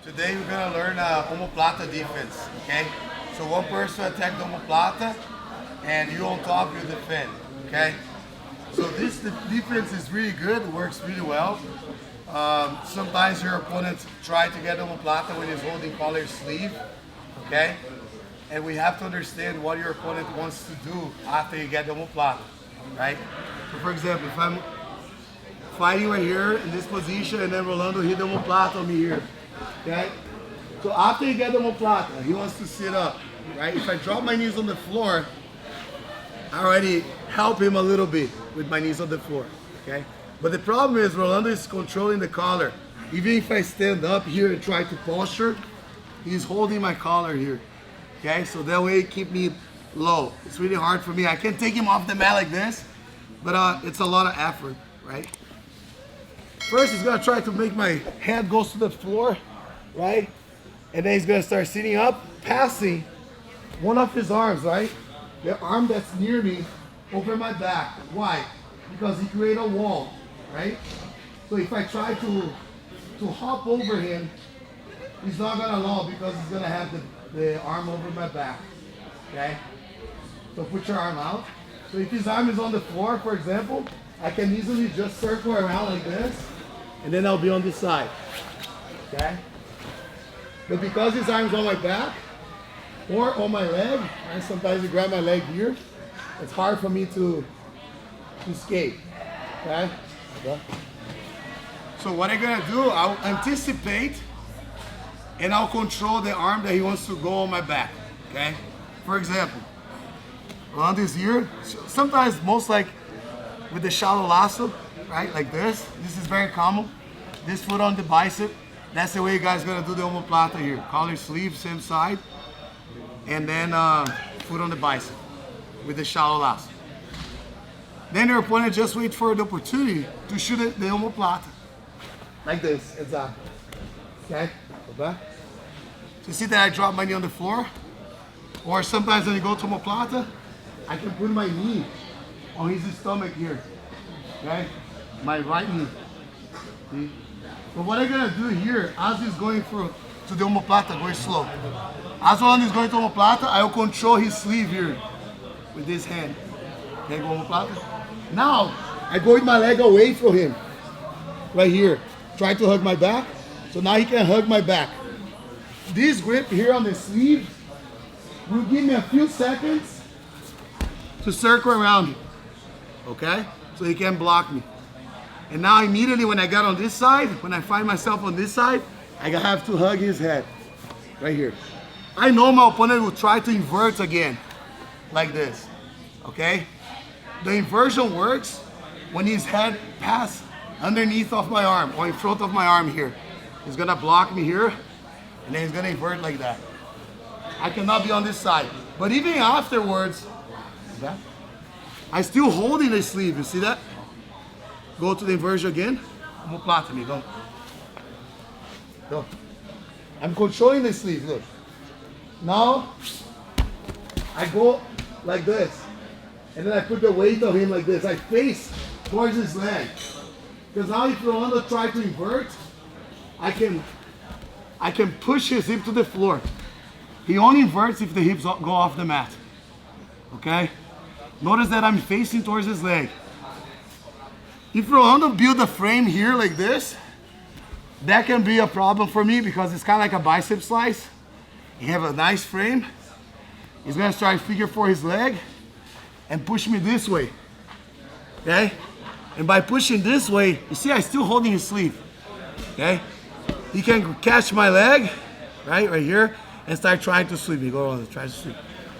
Today we're gonna learn Omoplata defense, okay? So one person attack the Omoplata, and you on top, you defend, okay? So this defense is really good, it works really well. Sometimes your opponent try to get Omoplata when he's holding collar sleeve, okay? And we have to understand what your opponent wants to do after you get the Omoplata, right? So for example, if I'm fighting right here in this position and then Rolando hit the Omoplata on me here, okay? So after you get the Omoplata, he wants to sit up, right? If I drop my knees on the floor, I already help him a little bit with my knees on the floor, okay? But the problem is Rolando is controlling the collar. Even if I stand up here and try to posture, he's holding my collar here, okay? So that way it keep me low. It's really hard for me. I can take him off the mat like this, but it's a lot of effort, right? First, he's gonna try to make my head goes to the floor, right? And then he's gonna start sitting up, passing one of his arms, right? The arm that's near me over my back. Why? Because he created a wall, right? So if I try to hop over him, he's not gonna allow because he's gonna have the arm over my back, okay? So put your arm out. So if his arm is on the floor, for example, I can easily just circle around like this, and then I'll be on this side, okay? But because his arm's on my back, or on my leg, and sometimes you grab my leg here, it's hard for me to escape, okay? So what I'm gonna do, I'll anticipate and I'll control the arm that he wants to go on my back, okay? For example, around this here, sometimes most like with the shallow lasso, right, like this. This is very common. This foot on the bicep, that's the way you guys gonna do the Omoplata here. Collar sleeve, same side, and then foot on the bicep with the shallow lasso. Then your opponent just wait for the opportunity to shoot the Omoplata. Like this, exactly. Okay, go back. So you see that I drop my knee on the floor? Or sometimes when you go to Omoplata, I can put my knee on his stomach here. Okay, my right knee. See? But what I'm gonna do here, as he's going to the Omoplata, going slow. As Rolando is going to Omoplata, I will control his sleeve here with this hand. Okay, go Omoplata. Now, I go with my leg away from him, right here. Try to hug my back, so now he can hug my back. This grip here on the sleeve will give me a few seconds to circle around him, okay? So he can block me. And now immediately when I got on this side, when I find myself on this side, I have to hug his head, right here. I know my opponent will try to invert again, like this, okay? The inversion works when his head passes underneath of my arm, or in front of my arm here. He's gonna block me here, and then he's gonna invert like that. I cannot be on this side. But even afterwards, I'm still holding the sleeve, you see that? Go to the inversion again. Omoplata me, go. Go. I'm controlling the sleeve, look. Now, I go like this. And then I put the weight of him like this. I face towards his leg. Because now if Rolando try to invert, I can push his hip to the floor. He only inverts if the hips go off the mat. Okay? Notice that I'm facing towards his leg. If Rolando build a frame here like this, that can be a problem for me because it's kind of like a bicep slice. You have a nice frame. He's gonna try figure for his leg and push me this way, okay? And by pushing this way, you see I'm still holding his sleeve, okay? He can catch my leg, right here, and start trying to sweep me. Go on, try to sweep,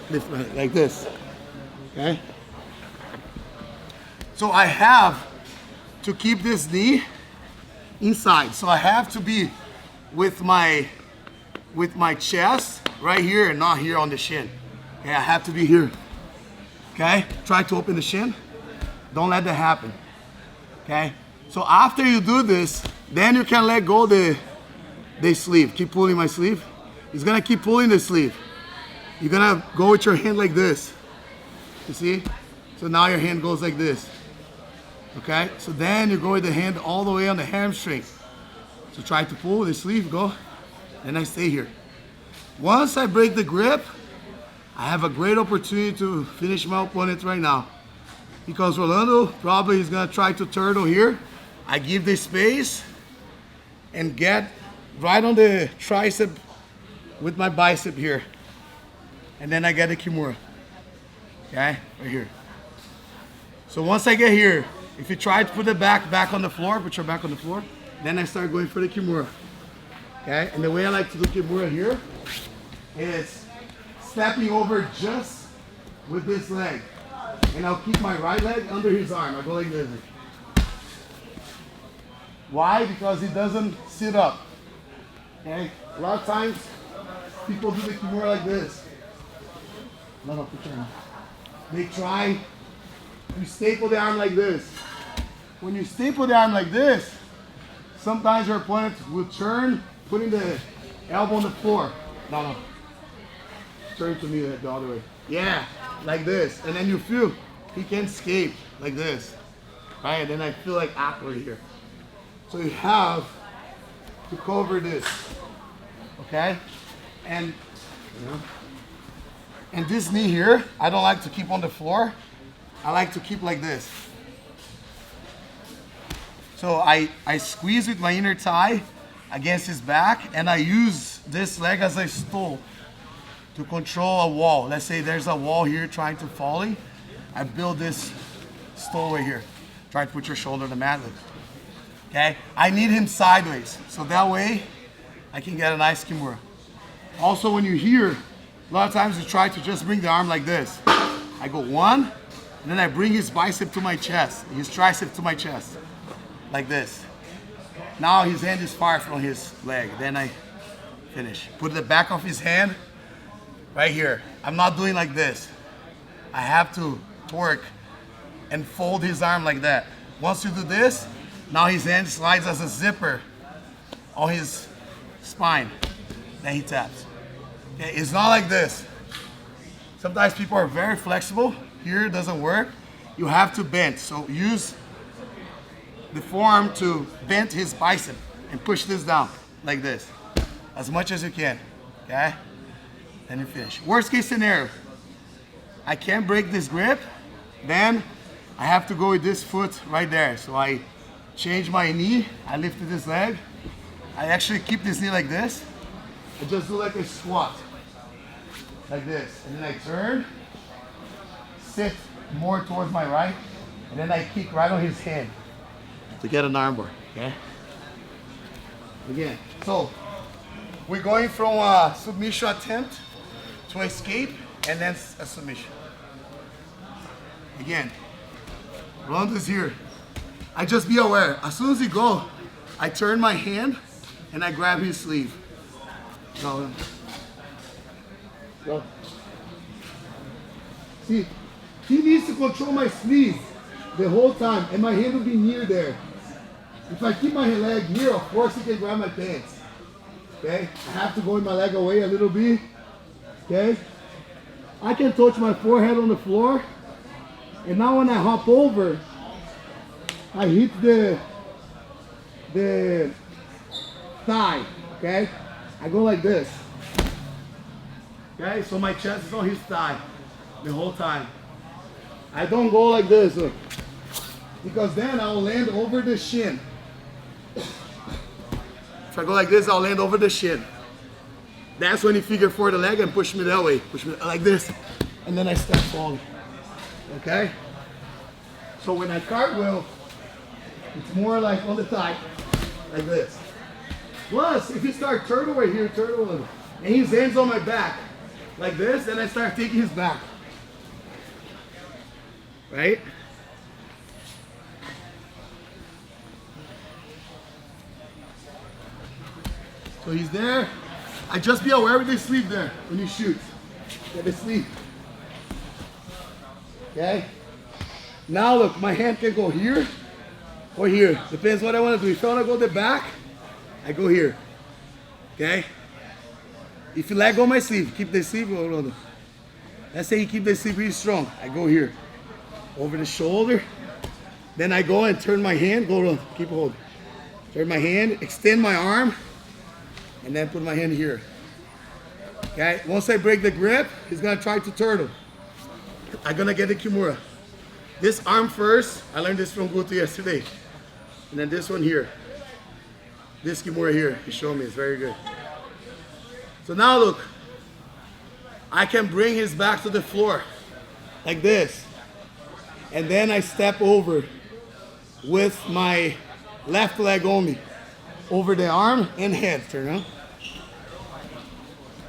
lift my head like this, okay? So I have to keep this knee inside. So I have to be with my chest right here and not here on the shin. Okay, I have to be here. Okay, try to open the shin. Don't let that happen. Okay, so after you do this, then you can let go the sleeve. Keep pulling my sleeve. He's gonna keep pulling the sleeve. You're gonna go with your hand like this. You see? So now your hand goes like this. Okay, so then you go with the hand all the way on the hamstring. So try to pull the sleeve, go. and I stay here. Once I break the grip, I have a great opportunity to finish my opponent right now. Because Rolando probably is gonna try to turtle here. I give the space and get right on the tricep with my bicep here. And then I get the Kimura. Okay, right here. So once I get here, if you try to put the back on the floor, put your back on the floor, then I start going for the Kimura. Okay, and the way I like to do Kimura here is stepping over just with this leg. And I'll keep my right leg under his arm. I go like this. Why? Because he doesn't sit up. Okay? A lot of times, people do the Kimura like this. No, they try to staple the arm like this. When you staple the arm like this, sometimes your opponent will turn, putting the elbow on the floor. No. Turn to me the other way. Yeah, like this. And then you feel he can escape like this. Right? And then I feel like awkward here. So you have to cover this. Okay? And this knee here, I don't like to keep on the floor. I like to keep like this. So I squeeze with my inner thigh against his back, and I use this leg as a stool to control a wall. Let's say there's a wall here trying to fall. I build this stool right here. Try to put your shoulder on the mat. Okay? I need him sideways, so that way I can get a nice Kimura. Also, when you're here, a lot of times you try to just bring the arm like this. I go one, and then I bring his bicep to my chest, his tricep to my chest, like this. Now his hand is far from his leg. Then I finish. Put the back of his hand right here. I'm not doing like this. I have to torque and fold his arm like that. Once you do this, now his hand slides as a zipper on his spine. Then he taps. Okay, it's not like this. Sometimes people are very flexible. Here it doesn't work. You have to bend. So use the forearm to bend his bicep and push this down like this as much as you can. Okay? Then you finish. Worst case scenario, I can't break this grip, then I have to go with this foot right there. So I change my knee, I lifted this leg, I actually keep this knee like this, I just do like a squat, like this, and then I turn, sit more towards my right, and then I kick right on his hand to get an armbar, okay? Again, so we're going from a submission attempt to escape, and then a submission. Again, round is here. I just be aware. As soon as he go, I turn my hand and I grab his sleeve. Go. Go. See, he needs to control my sleeve the whole time, and my hand will be near there. If I keep my leg here, of course he can grab my pants. Okay? I have to go with my leg away a little bit. Okay? I can touch my forehead on the floor. And now when I hop over, I hit the thigh, okay? I go like this. Okay, so my chest is on his thigh the whole time. I don't go like this, look. Because then I'll land over the shin. If I go like this, I'll land over the shin. That's when you figure for the leg and push me that way. Push me like this. And then I start falling. Okay? So when I cartwheel, it's more like on the thigh, like this. Plus, if you start turtle right here, turtle, and his hands on my back, like this, then I start taking his back. Right? So he's there. I just be aware with the sleeve there when you shoot. Get the sleeve. Okay? Now look, my hand can go here or here. Depends what I want to do. If I want to go the back, I go here. Okay? If you let go my sleeve, keep the sleeve, hold on. Let's say you keep the sleeve really strong. I go here. Over the shoulder. Then I go and turn my hand, go on, keep holding. Turn my hand, extend my arm, and then put my hand here. Okay, once I break the grip, he's gonna try to turtle. I'm gonna get the Kimura. This arm first, I learned this from Guto yesterday. And then this one here. This Kimura here, he showed me, it's very good. So now look, I can bring his back to the floor, like this. And then I step over with my left leg only, over the arm and head, turn on.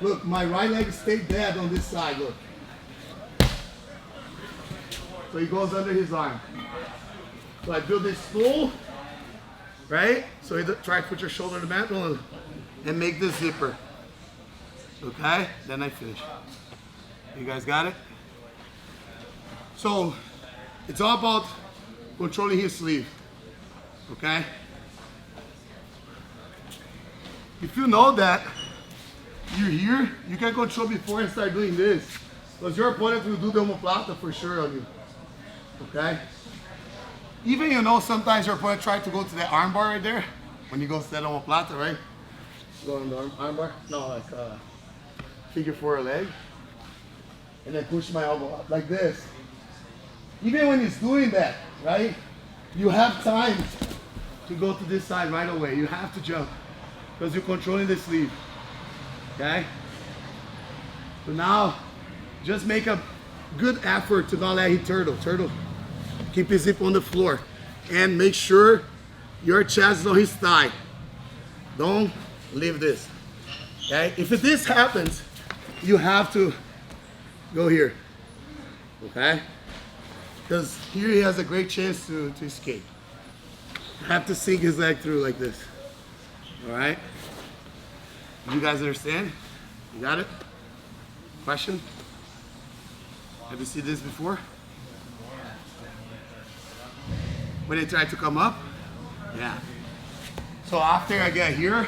Look, my right leg stayed dead on this side, look. So he goes under his arm. So I build this stool, right? So you try to put your shoulder to the mat and make this zipper. Okay? Then I finish. You guys got it? So it's all about controlling his sleeve. Okay? If you know that you're here, you can control before and start doing this. Because your opponent will do the Omoplata for sure on you. Okay? Even you know sometimes your opponent tries to go to the arm bar right there. When you go to that Omoplata, right? Go on the arm bar. No, like figure 4 leg. And then push my elbow up like this. Even when he's doing that, right? You have time to go to this side right away. You have to jump. Because you're controlling the sleeve. Okay? So now, just make a good effort to not let him turtle. Turtle. Keep his hip on the floor. And make sure your chest is on his thigh. Don't leave this. Okay? If this happens, you have to go here. Okay? Because here he has a great chance to escape. You have to sink his leg through like this. Alright? You guys understand? You got it? Question? Have you seen this before? When they try to come up? Yeah. So after I get here,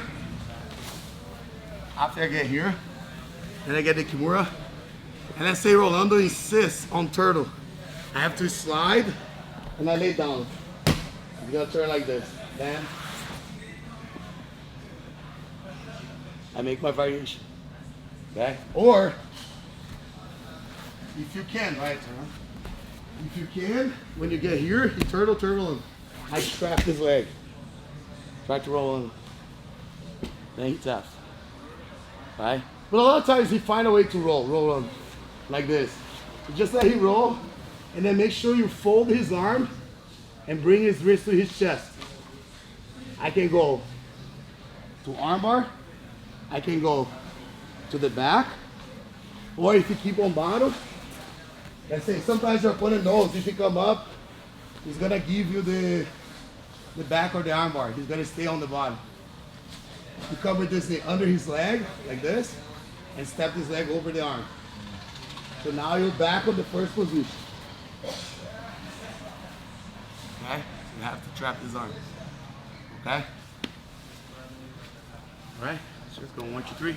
then I get the Kimura, and let's say Rolando insists on turtle. I have to slide, and I lay down. You're gonna turn like this. Then I make my variation. Okay? Or if you can, right? If you can, when you get here, you turtle, and I trap his leg. Try to roll in. Then he taps. Right? But a lot of times he find a way to roll on like this. So just let him roll, and then make sure you fold his arm and bring his wrist to his chest. I can go to armbar, I can go to the back, or if you keep on bottom, let's say sometimes your opponent knows if you come up, he's gonna give you the back or the armbar. He's gonna stay on the bottom. You come with this thing under his leg, like this, and step his leg over the arm. So now you're back on the first position. Okay? So you have to trap his arm. Okay? Alright, so let's go 1, 2, 3.